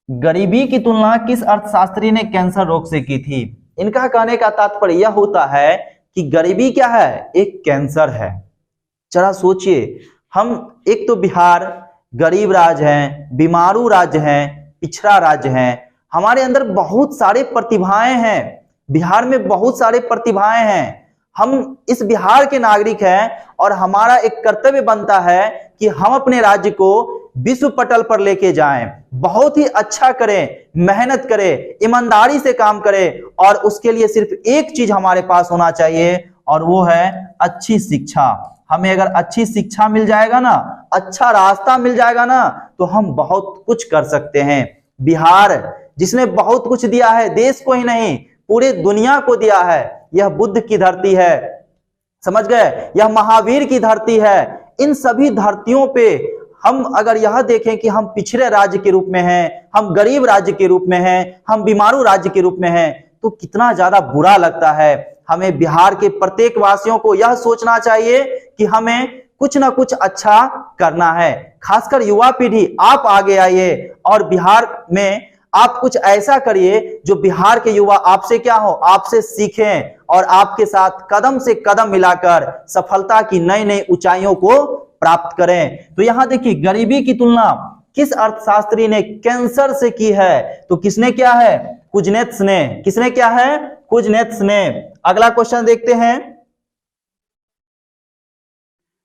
गरीबी की तुलना किस अर्थशास्त्री ने कैंसर रोग से की थी? इनका कहने का तात्पर्य यह होता है कि गरीबी क्या है? एक कैंसर है। जरा सोचिए, हम एक तो बिहार गरीब राज्य है, बीमारू राज्य है, पिछड़ा राज्य है। हमारे अंदर बहुत सारे प्रतिभाएं हैं, बिहार में बहुत सारे प्रतिभाएं हैं। हम इस बिहार के नागरिक हैं और हमारा एक कर्तव्य बनता है कि हम अपने राज्य को विश्व पटल पर लेके जाएं, बहुत ही अच्छा करें, मेहनत करें, ईमानदारी से काम करें और उसके लिए सिर्फ एक चीज हमारे पास होना चाहिए और वो है अच्छी शिक्षा। हमें अगर अच्छी शिक्षा मिल जाएगा ना, अच्छा रास्ता मिल जाएगा ना, तो हम बहुत कुछ कर सकते हैं। बिहार जिसने बहुत कुछ दिया है, देश को ही नहीं पूरे दुनिया को दिया है। यह बुद्ध की धरती है, समझ गए, यह महावीर की धरती है। इन सभी धरतियों पे हम अगर यह देखें कि हम पिछड़े राज्य के रूप में हैं, हम गरीब राज्य के रूप में हैं, हम बीमारू राज्य के रूप में हैं, तो कितना ज्यादा बुरा लगता है। हमें बिहार के प्रत्येक वासियों को यह सोचना चाहिए कि हमें कुछ ना कुछ अच्छा करना है। खासकर युवा पीढ़ी, आप आगे आइए और बिहार में आप कुछ ऐसा करिए जो बिहार के युवा आपसे क्या हो, आपसे सीखें और आपके साथ कदम से कदम मिलाकर सफलता की नई नई ऊंचाइयों को प्राप्त करें। तो यहां देखिए, गरीबी की तुलना किस अर्थशास्त्री ने कैंसर से की है? तो किसने क्या है? कुजनेत्स ने। किसने क्या है? कुजनेत्स ने। अगला क्वेश्चन देखते हैं,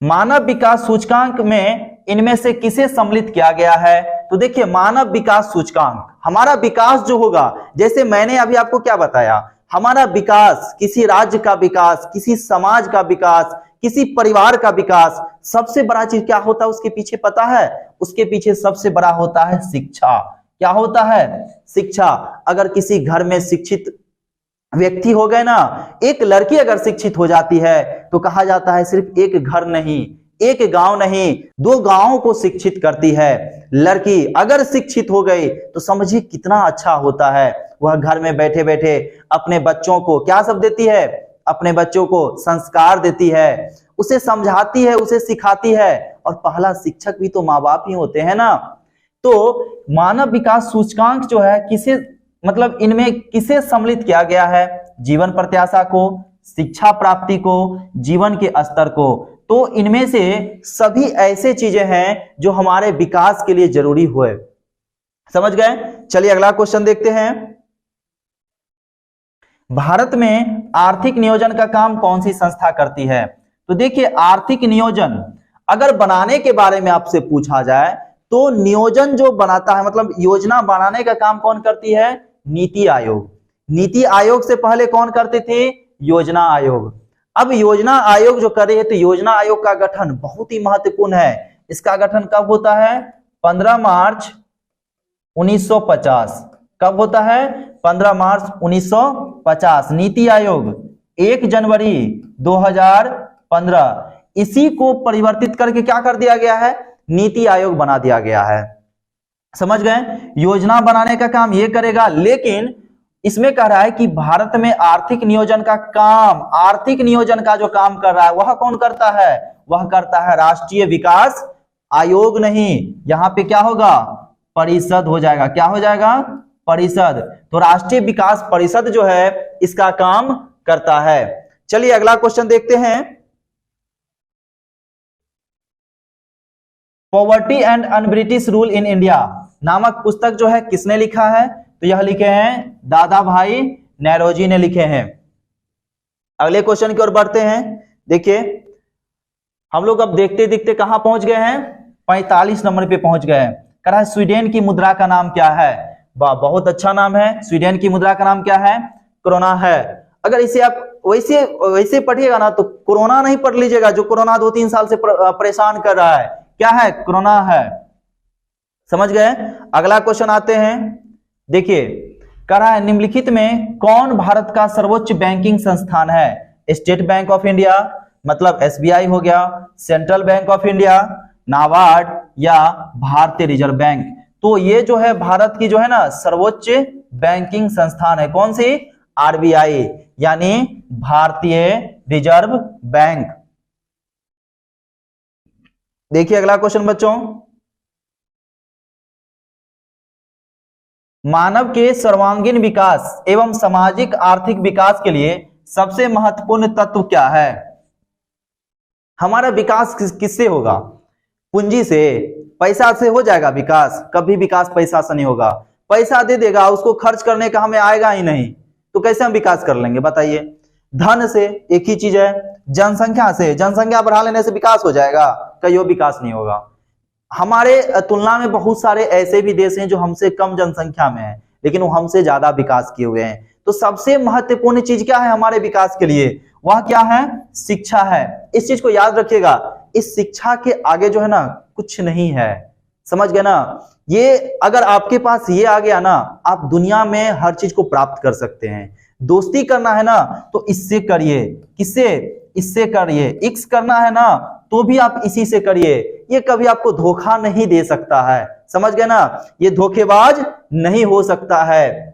मानव विकास सूचकांक में इनमें से किसे सम्मिलित किया गया है? तो देखिए, मानव विकास सूचकांक, हमारा विकास जो होगा, जैसे मैंने अभी आपको क्या बताया, हमारा विकास, किसी राज्य का विकास, किसी समाज का विकास, किसी परिवार का विकास, सबसे बड़ा चीज क्या होता है उसके पीछे पता है? उसके पीछे सबसे बड़ा होता है शिक्षा। क्या होता है? शिक्षा। अगर किसी घर में शिक्षित व्यक्ति हो गए ना, एक लड़की अगर शिक्षित हो जाती है तो कहा जाता है सिर्फ एक घर नहीं, एक गांव नहीं, 2 गांवों को शिक्षित करती है। लड़की अगर शिक्षित हो गई तो समझिए कितना अच्छा होता है। वह घर में बैठे बैठे अपने बच्चों को क्या सब देती है? अपने बच्चों को संस्कार देती है, उसे समझाती है, उसे सिखाती है। और पहला शिक्षक भी तो माँ बाप ही होते हैं ना। तो मानव विकास सूचकांक जो है किसे, मतलब इनमें किसे सम्मिलित किया गया है? जीवन प्रत्याशा को, शिक्षा प्राप्ति को, जीवन के स्तर को। तो इनमें से सभी ऐसे चीजें हैं जो हमारे विकास के लिए जरूरी हुए। समझ गए? चलिए अगला क्वेश्चन देखते हैं, भारत में आर्थिक नियोजन का काम कौन सी संस्था करती है? तो देखिए, आर्थिक नियोजन अगर बनाने के बारे में आपसे पूछा जाए तो नियोजन जो बनाता है, मतलब योजना बनाने का काम कौन करती है? नीति आयोग। नीति आयोग से पहले कौन करते थे? योजना आयोग। अब योजना आयोग जो कर रही है, तो योजना आयोग का गठन बहुत ही महत्वपूर्ण है। इसका गठन कब होता है? 15 मार्च 1950। कब होता है? 15 मार्च 1950। नीति आयोग 1 जनवरी 2015। इसी को परिवर्तित करके क्या कर दिया गया है? नीति आयोग बना दिया गया है। समझ गए? योजना बनाने का काम ये करेगा, लेकिन इसमें कह रहा है कि भारत में आर्थिक नियोजन का काम, आर्थिक नियोजन का जो काम कर रहा है वह कौन करता है? वह करता है राष्ट्रीय विकास आयोग। नहीं, यहां पे क्या होगा? परिषद हो जाएगा। क्या हो जाएगा? परिषद। तो राष्ट्रीय विकास परिषद जो है इसका काम करता है। चलिए अगला क्वेश्चन देखते हैं, poverty and un-British rule in India नामक पुस्तक जो है किसने लिखा है? तो यह लिखे हैं दादा भाई नौरोजी ने लिखे हैं। अगले क्वेश्चन की ओर बढ़ते हैं। देखिए, हम लोग अब देखते देखते कहां पहुंच गए हैं? 45 नंबर पे पहुंच गए हैं। कह रहा है स्वीडन की मुद्रा का नाम क्या है? वाह, बहुत अच्छा नाम है। स्वीडन की मुद्रा का नाम क्या है? कोरोना है। अगर इसे आप वैसे वैसे पढ़िएगा ना तो कोरोना नहीं पढ़ लीजिएगा, जो कोरोना 2-3 साल से परेशान कर रहा है। क्या है? कोरोना है। समझ गए? अगला क्वेश्चन आते हैं। देखिए, कह रहा है निम्नलिखित में कौन भारत का सर्वोच्च बैंकिंग संस्थान है? स्टेट बैंक ऑफ इंडिया, मतलब एसबीआई हो गया, central bank of India, NABARD या भारतीय रिजर्व बैंक। तो ये जो है भारत की जो है ना सर्वोच्च बैंकिंग संस्थान है। कौन सी? आरबीआई, यानी भारतीय रिजर्व बैंक। देखिए अगला क्वेश्चन बच्चों, मानव के सर्वांगीण विकास एवं सामाजिक आर्थिक विकास के लिए सबसे महत्वपूर्ण तत्व क्या है? हमारा विकास किससे होगा? पूंजी से, पैसा से हो जाएगा विकास? कभी विकास पैसा से नहीं होगा। पैसा दे देगा, उसको खर्च करने का हमें आएगा ही नहीं, तो कैसे हम विकास कर लेंगे बताइए? धन से एक ही चीज है, जनसंख्या से, जनसंख्या बढ़ा लेने से विकास हो जाएगा? कहियो विकास नहीं होगा। हमारे तुलना में बहुत सारे ऐसे भी देश हैं जो हमसे कम जनसंख्या में है, लेकिन वो हमसे ज्यादा विकास किए हुए हैं। तो सबसे महत्वपूर्ण चीज क्या है हमारे विकास के लिए? वह क्या है? शिक्षा है। इस चीज को याद रखिएगा, इस शिक्षा के आगे जो है ना कुछ नहीं है, समझ गए ना? ये अगर आपके पास ये आ गया ना, आप दुनिया में हर चीज को प्राप्त कर सकते हैं। दोस्ती करना है ना तो इससे करिए। किससे? इससे करिए। इक्स करना है ना तो भी आप इसी से करिए। ये कभी आपको धोखा नहीं दे सकता है, समझ गए ना? ये धोखेबाज नहीं हो सकता है।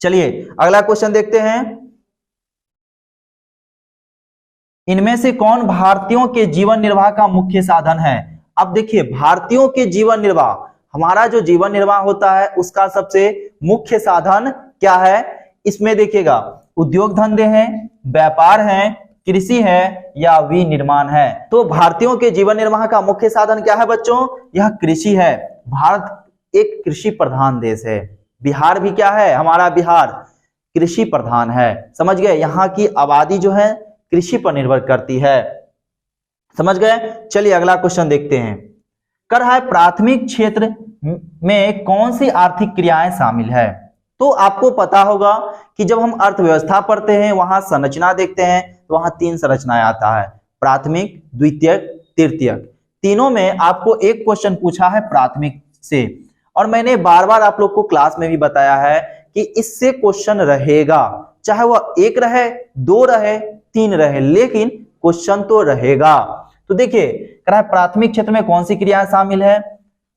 चलिए अगला क्वेश्चन देखते हैं। इनमें से कौन भारतीयों के जीवन निर्वाह का मुख्य साधन है? अब देखिए, भारतीयों के जीवन निर्वाह, हमारा जो जीवन निर्वाह होता है उसका सबसे मुख्य साधन क्या है? इसमें देखिएगा, उद्योग धंधे हैं, व्यापार है, कृषि है या विनिर्माण है। तो भारतीयों के जीवन निर्वाह का मुख्य साधन क्या है बच्चों? यह कृषि है। भारत एक कृषि प्रधान देश है। बिहार भी क्या है? हमारा बिहार कृषि प्रधान है, समझ गए? यहाँ की आबादी जो है कृषि पर निर्भर करती है, समझ गए? चलिए अगला क्वेश्चन देखते हैं। कर है प्राथमिक क्षेत्र में कौन सी आर्थिक क्रियाएं शामिल है? तो आपको पता होगा कि जब हम अर्थव्यवस्था पढ़ते हैं, वहां संरचना देखते हैं, तो वहां 3 संरचनाएं आता है, प्राथमिक, द्वितीयक, तृतीयक। तीनों में आपको एक क्वेश्चन पूछा है प्राथमिक से, और मैंने बार बार आप लोग को क्लास में भी बताया है कि इससे क्वेश्चन रहेगा, चाहे वह 1 रहे, 2 रहे, 3 रहे, लेकिन क्वेश्चन तो रहेगा। तो देखिए, प्राथमिक क्षेत्र में कौन सी क्रियाएं शामिल है?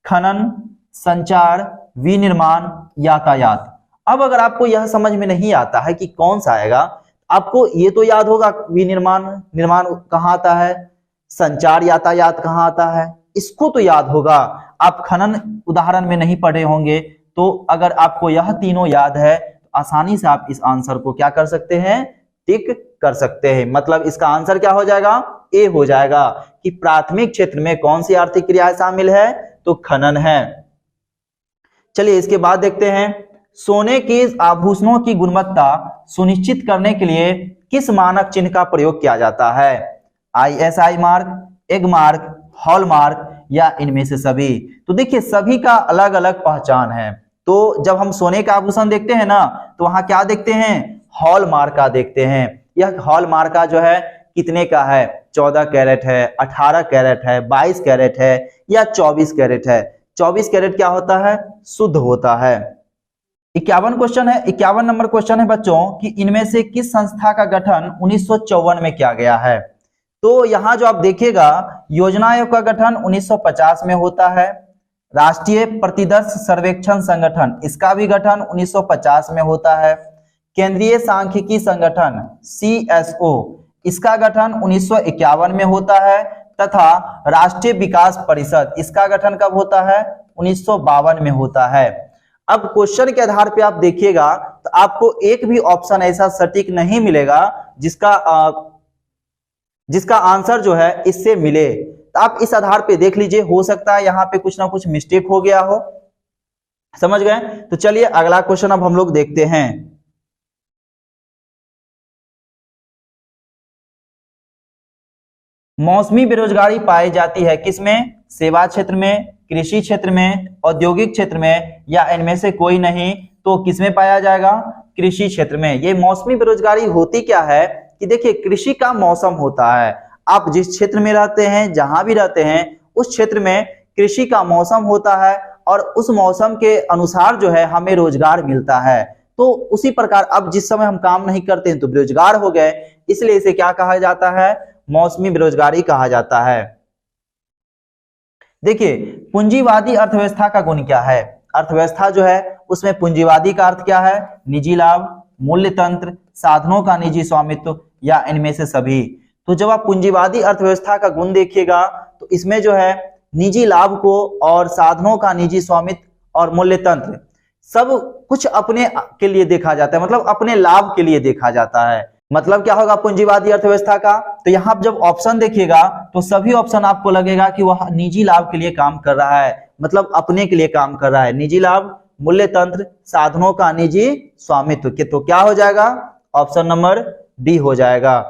खनन, संचार, विनिर्माण, यातायात। अब अगर आपको यह समझ में नहीं आता है कि कौन सा आएगा, आपको ये तो याद होगा निर्माण कहाँ आता है, संचार यातायात कहाँ आता है, इसको तो याद होगा। आप खनन उदाहरण में नहीं पढ़े होंगे, तो अगर आपको यह तीनों याद है तो आसानी से आप इस आंसर को क्या कर सकते हैं? टिक कर सकते हैं। मतलब इसका आंसर क्या हो जाएगा? ए हो जाएगा कि प्राथमिक क्षेत्र में कौन सी आर्थिक क्रियाएं शामिल है? तो खनन है। चलिए इसके बाद देखते हैं, सोने के आभूषणों की गुणवत्ता सुनिश्चित करने के लिए किस मानक चिन्ह का प्रयोग किया जाता है? ISI mark, egg mark, hall mark या इनमें से सभी? तो देखिए, सभी का अलग अलग पहचान है। तो जब हम सोने का आभूषण देखते हैं ना, तो वहां क्या देखते हैं? हॉल मार्क का देखते हैं। यह हॉल मार्क का जो है कितने का है? 14 कैरेट है, 18 कैरेट है, 22 कैरेट है या 24 कैरेट है? 24 कैरेट क्या होता है? शुद्ध होता है। 51 क्वेश्चन है, 51 नंबर क्वेश्चन है बच्चों कि इनमें से किस संस्था का गठन 1954 में किया गया है? तो यहाँ जो आप देखिएगा, योजना आयोग का गठन 1950 में होता है। राष्ट्रीय प्रतिदर्श सर्वेक्षण संगठन, इसका भी गठन 1950 में होता है। केंद्रीय सांख्यिकी संगठन CSO, इसका गठन 1951 में होता है। तथा राष्ट्रीय विकास परिषद, इसका गठन कब होता है? 1952 में होता है। अब क्वेश्चन के आधार पे आप देखिएगा तो आपको एक भी ऑप्शन ऐसा सटीक नहीं मिलेगा जिसका आंसर जो है इससे मिले। तो आप इस आधार पे देख लीजिए, हो सकता है यहाँ पे कुछ ना कुछ मिस्टेक हो गया हो, समझ गए? तो चलिए अगला क्वेश्चन अब हम लोग देखते हैं। मौसमी बेरोजगारी पाई जाती है किसमें? सेवा क्षेत्र में, कृषि क्षेत्र में, औद्योगिक क्षेत्र में या इनमें से कोई नहीं? तो किसमें पाया जाएगा? कृषि क्षेत्र में। ये मौसमी बेरोजगारी होती क्या है कि देखिए, कृषि का मौसम होता है, आप जिस क्षेत्र में रहते हैं, जहां भी रहते हैं, उस क्षेत्र में कृषि का मौसम होता है और उस मौसम के अनुसार जो है हमें रोजगार मिलता है। तो उसी प्रकार अब जिस समय हम काम नहीं करते हैं तो बेरोजगार हो गए, इसलिए इसे क्या कहा जाता है? मौसमी बेरोजगारी कहा जाता है। देखिए, पूंजीवादी अर्थव्यवस्था का गुण क्या है? अर्थव्यवस्था जो है उसमें पूंजीवादी का अर्थ क्या है? निजी लाभ, मूल्य तंत्र, साधनों का निजी स्वामित्व या इनमें से सभी? तो जब आप पूंजीवादी अर्थव्यवस्था का गुण देखिएगा तो इसमें जो है निजी लाभ को और साधनों का निजी स्वामित्व और मूल्य तंत्र, सब कुछ अपने के लिए देखा जाता है, मतलब अपने लाभ के लिए देखा जाता है। मतलब क्या होगा पूंजीवादी अर्थव्यवस्था का? तो यहाँ जब ऑप्शन देखिएगा तो सभी ऑप्शन आपको लगेगा कि वह निजी लाभ के लिए काम कर रहा है, मतलब अपने के लिए काम कर रहा है। निजी लाभ, मूल्य तंत्र, साधनों का निजी स्वामित्व के, तो क्या हो जाएगा? ऑप्शन नंबर डी हो जाएगा।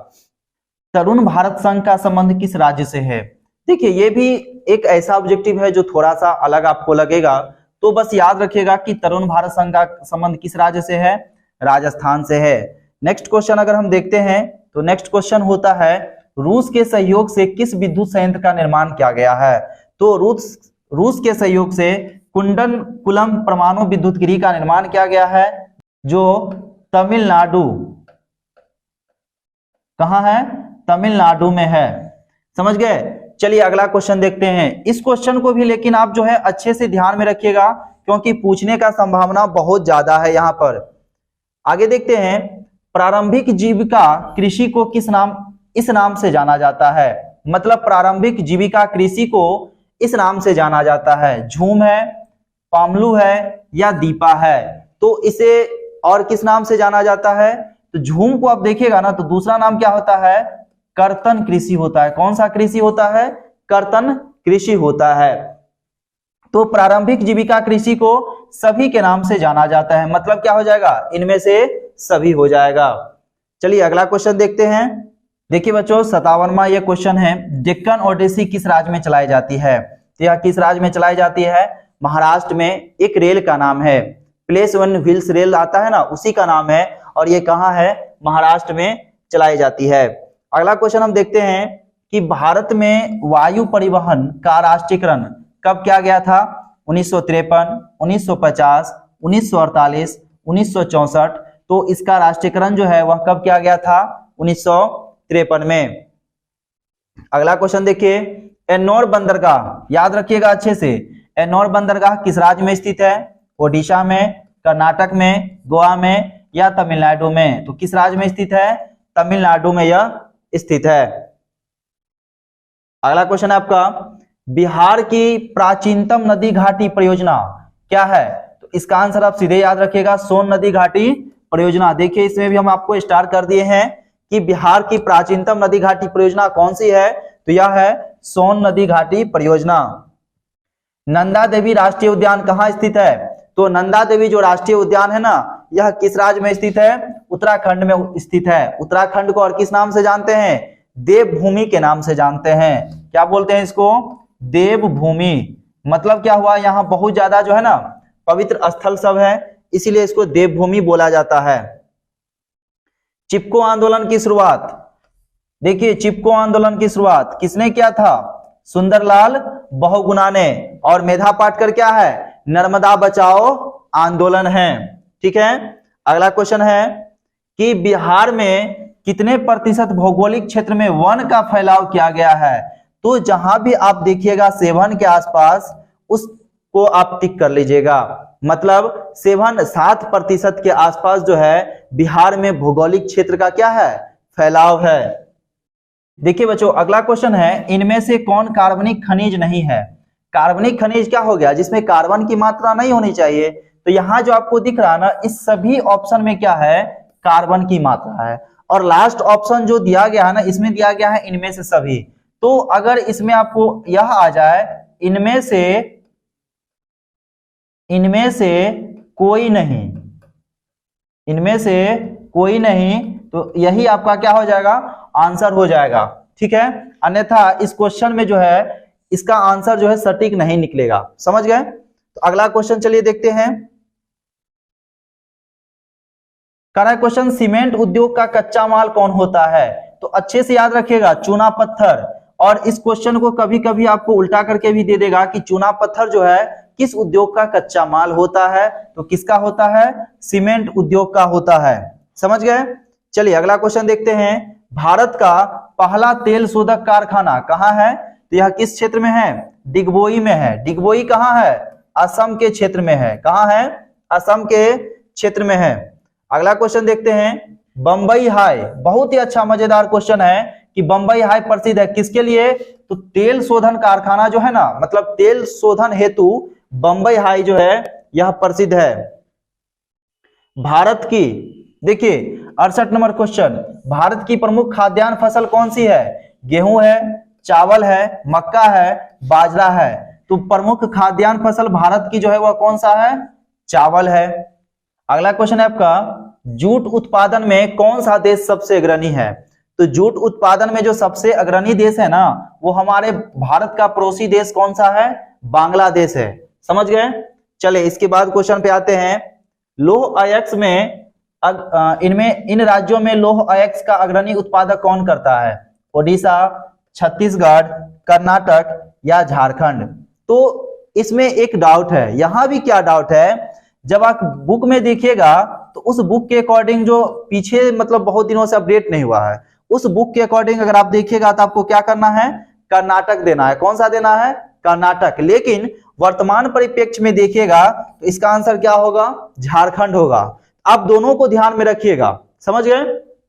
तरुण भारत संघ का संबंध किस राज्य से है? देखिए ये भी एक ऐसा ऑब्जेक्टिव है जो थोड़ा सा अलग आपको लगेगा, तो बस याद रखिएगा कि तरुण भारत संघ का संबंध किस राज्य से है? राजस्थान से है। नेक्स्ट क्वेश्चन अगर हम देखते हैं तो नेक्स्ट क्वेश्चन होता है रूस के सहयोग से किस विद्युत संयंत्र का निर्माण किया गया है? तो रूस के सहयोग से कुंडनकुलम परमाणु विद्युत गृह का निर्माण किया गया है, जो तमिलनाडु, कहां है? तमिलनाडु में है। समझ गए? चलिए अगला क्वेश्चन देखते हैं। इस क्वेश्चन को भी लेकिन आप जो है अच्छे से ध्यान में रखिएगा, क्योंकि पूछने का संभावना बहुत ज्यादा है यहाँ पर। आगे देखते हैं, प्रारंभिक जीविका कृषि को इस नाम से जाना जाता है? मतलब प्रारंभिक जीविका कृषि को इस नाम से जाना जाता है, झूम है, पामलू है या दीपा है? तो इसे और किस नाम से जाना जाता है? तो झूम को आप देखिएगा ना तो दूसरा नाम क्या होता है? कर्तन कृषि होता है। कौन सा कृषि होता है? कर्तन कृषि होता है। तो प्रारंभिक जीविका कृषि को सभी के नाम से जाना जाता है, मतलब क्या हो जाएगा? इनमें से सभी हो जाएगा। चलिए अगला क्वेश्चन देखते हैं। देखिए बच्चों 57वां ये क्वेश्चन है, डेक्कन ओडिसी किस राज्य में चलाई जाती है? तो यह किस राज्य में चलाई जाती है? महाराष्ट्र में। एक रेल का नाम है, प्लेस वन व्हील्स रेल आता है ना, उसी का नाम है, और ये कहाँ है? महाराष्ट्र में चलाई जाती है। अगला क्वेश्चन हम देखते हैं कि भारत में वायु परिवहन का राष्ट्रीयकरण कब किया गया था? 1953, 1950, 1948, 1964। तो इसका राष्ट्रीयकरण जो है वह कब किया गया था? 1953 में। अगला क्वेश्चन देखिए, एन्नौर बंदरगाह, याद रखिएगा अच्छे से, एन्नौर बंदरगाह किस राज्य में स्थित है? ओडिशा में, कर्नाटक में, गोवा में या तमिलनाडु में? तो किस राज्य में स्थित है? तमिलनाडु में यह स्थित है। अगला क्वेश्चन है आपका, बिहार की प्राचीनतम नदी घाटी परियोजना क्या है? तो इसका आंसर आप सीधे याद रखिएगा, सोन नदी घाटी परियोजना। देखिए इसमें भी हम आपको स्टार कर दिए हैं कि बिहार की प्राचीनतम नदी घाटी परियोजना कौन सी है? तो यह है सोन नदी घाटी परियोजना। नंदा देवी राष्ट्रीय उद्यान कहाँ स्थित है? तो नंदा देवी जो राष्ट्रीय उद्यान है ना, यह किस राज्य में स्थित है? उत्तराखंड में स्थित है। उत्तराखंड को और किस नाम से जानते हैं? देवभूमि के नाम से जानते हैं। क्या बोलते हैं इसको? देवभूमि। मतलब क्या हुआ, यहाँ बहुत ज्यादा जो है ना पवित्र स्थल सब है, इसीलिए इसको देवभूमि बोला जाता है। चिपको आंदोलन की शुरुआत, देखिए चिपको आंदोलन की शुरुआत किसने किया था? सुंदरलाल बहुगुणा ने। और मेधा पाटकर क्या है? नर्मदा बचाओ आंदोलन है। ठीक है। अगला क्वेश्चन है कि बिहार में कितने प्रतिशत भौगोलिक क्षेत्र में वन का फैलाव किया गया है? तो जहां भी आप देखिएगा सेवन के आसपास, उसको आप टिक कर लीजिएगा। मतलब 7% के आसपास जो है बिहार में भौगोलिक क्षेत्र का क्या है? फैलाव है। देखिए बच्चों अगला क्वेश्चन है, इनमें से कौन कार्बनिक खनिज नहीं है? कार्बनिक खनिज क्या हो गया? जिसमें कार्बन की मात्रा नहीं होनी चाहिए। तो यहाँ जो आपको दिख रहा है ना, इस सभी ऑप्शन में क्या है? कार्बन की मात्रा है। और लास्ट ऑप्शन जो दिया गया है ना, इसमें दिया गया है इनमें से सभी। तो अगर इसमें आपको यह आ जाए इनमें से कोई नहीं, इनमें से कोई नहीं, तो यही आपका क्या हो जाएगा? आंसर हो जाएगा। ठीक है। अन्यथा इस क्वेश्चन में जो है इसका आंसर जो है सटीक नहीं निकलेगा। समझ गए? तो अगला क्वेश्चन चलिए देखते हैं। क्वेश्चन, सीमेंट उद्योग का कच्चा माल कौन होता है? तो अच्छे से याद रखिएगा, चूना पत्थर। और इस क्वेश्चन को कभी कभी आपको उल्टा करके भी दे देगा कि चूना पत्थर जो है किस उद्योग का कच्चा माल होता है? तो किसका होता है? सीमेंट उद्योग का होता है। समझ गए? चलिए अगला क्वेश्चन देखते हैं। भारत का पहला तेल शोधक कारखाना कहाँ है? तो यह किस क्षेत्र में है? डिगबोई में है। डिगबोई कहाँ है? असम के क्षेत्र में है। कहाँ है? असम के क्षेत्र में है। अगला क्वेश्चन देखते हैं, बंबई हाई, बहुत ही अच्छा मजेदार क्वेश्चन है कि बंबई हाई प्रसिद्ध है किसके लिए? तो तेल शोधन कारखाना जो है ना, मतलब तेल शोधन हेतु बंबई हाई जो है यह प्रसिद्ध है। भारत की, देखिए 68 नंबर क्वेश्चन, भारत की प्रमुख खाद्यान्न फसल कौन सी है? गेहूं है, चावल है, मक्का है, बाजरा है। तो प्रमुख खाद्यान्न फसल भारत की जो है वह कौन सा है? चावल है। अगला क्वेश्चन है आपका, जूट उत्पादन में कौन सा देश सबसे अग्रणी है? तो जूट उत्पादन में जो सबसे अग्रणी देश है ना, वो हमारे भारत का पड़ोसी देश कौन सा है? बांग्लादेश है। समझ गए? चले इसके बाद क्वेश्चन पे आते हैं, लौह अयस्क में इनमें इन राज्यों में लौह अयस्क का अग्रणी उत्पादक कौन करता है? ओडिशा, छत्तीसगढ़, कर्नाटक या झारखंड? तो इसमें एक डाउट है, यहां भी क्या डाउट है, जब आप बुक में देखिएगा तो उस बुक के अकॉर्डिंग जो पीछे मतलब बहुत दिनों से अपडेट नहीं हुआ है, उस बुक के अकॉर्डिंग अगर आप देखिएगा तो आपको क्या करना है? कर्नाटक देना है। कौन सा देना है? कर्नाटक। लेकिन वर्तमान परिप्रेक्ष्य में देखिएगा तो इसका आंसर क्या होगा? झारखंड होगा। आप दोनों को ध्यान में रखिएगा। समझ गए?